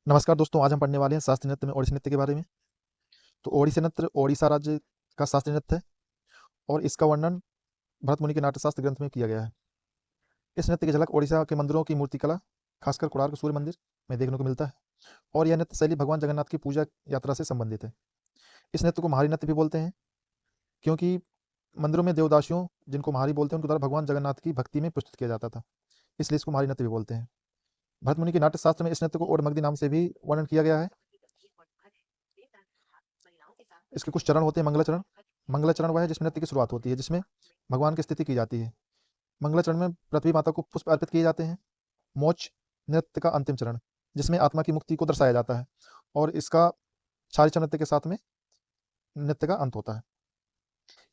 नमस्कार दोस्तों, आज हम पढ़ने वाले हैं शास्त्रीय नृत्य में ओडिसी नृत्य के बारे में। तो ओडिसी नृत्य ओडिशा राज्य का शास्त्रीय नृत्य है और इसका वर्णन भरत मुनि के नाट्यशास्त्र ग्रंथ में किया गया है। इस नृत्य की झलक ओडिशा के मंदिरों की मूर्तिकला, खासकर कोणार्क सूर्य मंदिर में देखने को मिलता है और यह नृत्य शैली भगवान जगन्नाथ की पूजा यात्रा से संबंधित है। इस नृत्य को महारी नृत्य भी बोलते हैं क्योंकि मंदिरों में देवदासियों, जिनको महारी बोलते हैं, उनके द्वारा भगवान जगन्नाथ की भक्ति में प्रस्तुत किया जाता था, इसलिए इसको महारी नृत्य भी बोलते हैं। भरत मुनि के नाट्यशास्त्र में इस नृत्य को ओडमगदी नाम से भी वर्णन किया गया है। इसके कुछ चरण होते हैं। मंगलाचरण वह है जिसमें नृत्य की शुरुआत होती है, जिसमें भगवान की स्तुति की जाती है। मंगलाचरण में पृथ्वी माता को पुष्प अर्पित किए जाते हैं। मोक्ष नृत्य का अंतिम चरण, जिसमें आत्मा की मुक्ति को दर्शाया जाता है और इसका क्षारिचरण नृत्य के साथ में नृत्य का अंत होता है।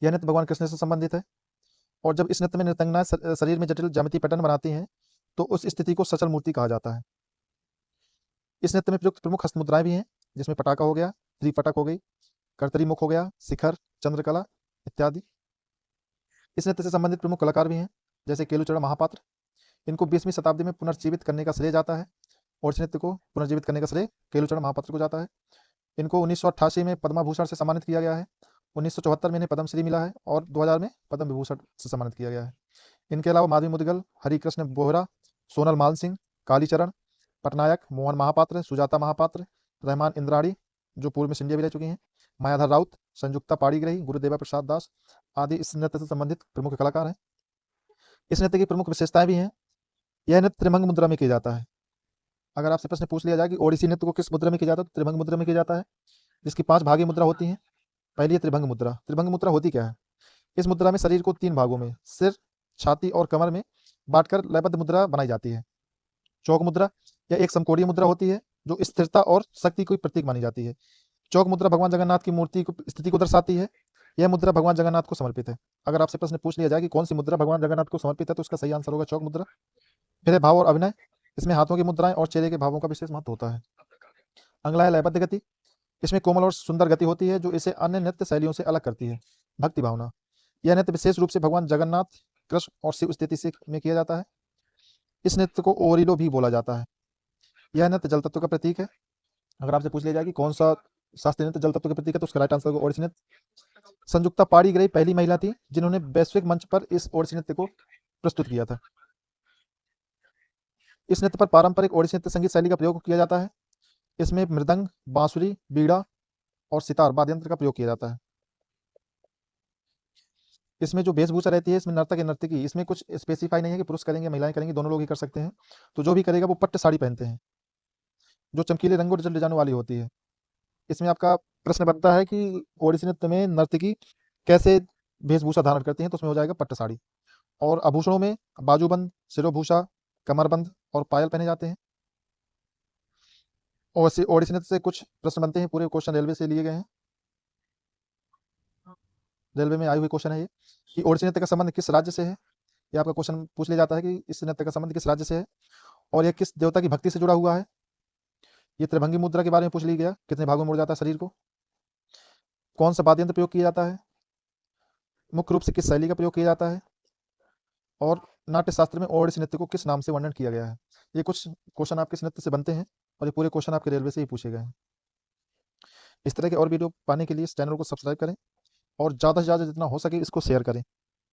यह नृत्य भगवान कृष्ण से संबंधित है और जब इस नृत्य में नृत्यांगनाएं शरीर में जटिल ज्यामितीय पैटर्न बनाती हैं तो उस स्थिति को सचल मूर्ति कहा जाता है। इस नृत्य में प्रयुक्त प्रमुख हस्त मुद्राएं भी हैं, जिसमें पटाखा हो गया, त्रिपटक हो गई, कर्तरी मुख हो गया, शिखर, चंद्रकला इत्यादि। इस नृत्य से संबंधित प्रमुख कलाकार भी हैं, जैसे केलुचरण महापात्र। इनको 20वीं शताब्दी में पुनर्जीवित करने का श्रेय जाता है और इस नृत्य को पुनर्जीवित करने का श्रेय केलुचरण महापात्र को जाता है। इनको 1988 में पद्म भूषण से सम्मानित किया गया है, 1974 में इन्हें पद्मश्री मिला है और 2000 में पद्म विभूषण से सम्मानित किया गया है। इनके अलावा माधवी मुदगल, हरिकृष्ण बोहरा, सोनल मान सिंह, कालीचरण पटनायक, मोहन महापात्र, सुजाता महापात्र, रहमान इंद्राणी जो पूर्व में सिंधिया भी रह चुकी हैं, मायाधर राउत, संयुक्ता पाड़ीग्रही, गुरुदेवा प्रसाद दास आदि इस नृत्य से संबंधित प्रमुख कलाकार हैं। इस नृत्य की प्रमुख विशेषताएं भी हैं। यह नृत्य त्रिभंग मुद्रा में किया जाता है। अगर आपसे प्रश्न पूछ लिया जाए कि ओडिसी नृत्य को किस मुद्रा में किया जाता है, तो त्रिभंग मुद्रा में किया जाता है, जिसकी 5 भागी मुद्रा होती हैं। पहली है त्रिभंग मुद्रा। त्रिभंग मुद्रा होती क्या है? इस मुद्रा में शरीर को 3 भागों में, सिर, छाती और कमर में बांटकर लयबद्ध मुद्रा बनाई जाती है। चौक मुद्रा, यह एक समकोणीय मुद्रा होती है जो स्थिरता और शक्ति की प्रतीक मानी जाती है। चौक मुद्रा भगवान जगन्नाथ की मूर्ति को स्थिति को दर्शाती है। यह मुद्रा भगवान जगन्नाथ को समर्पित है। अगर आपसे प्रश्न पूछ लिया जाए कि कौन सी मुद्रा भगवान जगन्नाथ को समर्पित है, तो उसका सही आंसर होगा चौक मुद्रा। फिर है भाव और अभिनय। इसमें हाथों की मुद्राएं और चेहरे के भावों का विशेष महत्व होता है। अगला है लयबद्ध गति। इसमें कोमल और सुंदर गति होती है जो इसे अन्य नृत्य शैलियों से अलग करती है। भक्ति भावना, यह नृत्य विशेष रूप से भगवान जगन्नाथ, कृष्ण और शिव स्थिति से में किया जाता है। इस नृत्य को ओरिलो भी बोला जाता है। यह नृत्य जल तत्व का प्रतीक है। अगर आपसे पूछ लिया जाए कि कौन सा शास्त्रीय नृत्य जल तत्व के प्रतीक है, तो उसका राइट आंसर होगा ओडिसी नृत्य। संयुक्ता पाड़ीग्रही पहली महिला थी जिन्होंने वैश्विक मंच पर इस ओडिसी नृत्य को प्रस्तुत किया था। इस नृत्य पर पारंपरिक ओडिसी नृत्य संगीत शैली का प्रयोग किया जाता है। इसमें मृदंग, बांसुरी, बीड़ा और सितार वाद्य यंत्र का प्रयोग किया जाता है। इसमें जो वेशभूषा रहती है, इसमें नर्तक या नर्तकी, इसमें कुछ स्पेसिफाई नहीं है कि पुरुष करेंगे महिलाएं करेंगी, दोनों लोग ही कर सकते हैं। तो जो भी करेगा वो पट्ट साड़ी पहनते हैं जो चमकीले रंगों और डिजाइनों वाली होती है। इसमें आपका प्रश्न बनता है कि ओडिसी नृत्य में नर्तकी कैसे वेशभूषा धारण करती हैं, तो उसमें हो जाएगा पट्ट साड़ी। और आभूषणों में बाजूबंद, सिरोभूषा, कमरबंद और पायल पहने जाते हैं। और ओडिसी नृत्य से कुछ प्रश्न बनते हैं, पूरे क्वेश्चन रेलवे से लिए गए हैं। रेलवे में आई हुई क्वेश्चन है ये कि ओडिसी नृत्य का संबंध किस राज्य से है। ये आपका क्वेश्चन पूछ लिया जाता है कि इस नृत्य का संबंध किस राज्य से है और यह किस देवता की भक्ति से जुड़ा हुआ है। ये त्रिभंगी मुद्रा के बारे में पूछ लिया गया, कितने भागों में मुड़ जाता है शरीर को। कौन सा वाद्य यंत्र प्रयोग किया जाता है, मुख्य रूप से किस शैली का प्रयोग किया जाता है, और नाट्य शास्त्र में ओडिसी नृत्य को किस नाम से वर्णन किया गया है। ये कुछ क्वेश्चन आपके इस नृत्य से बनते हैं और ये पूरे क्वेश्चन आपके रेलवे से ही पूछे गए हैं। इस तरह के और वीडियो पाने के लिए इस चैनल को सब्सक्राइब करें और ज़्यादा से ज़्यादा जितना हो सके इसको शेयर करें।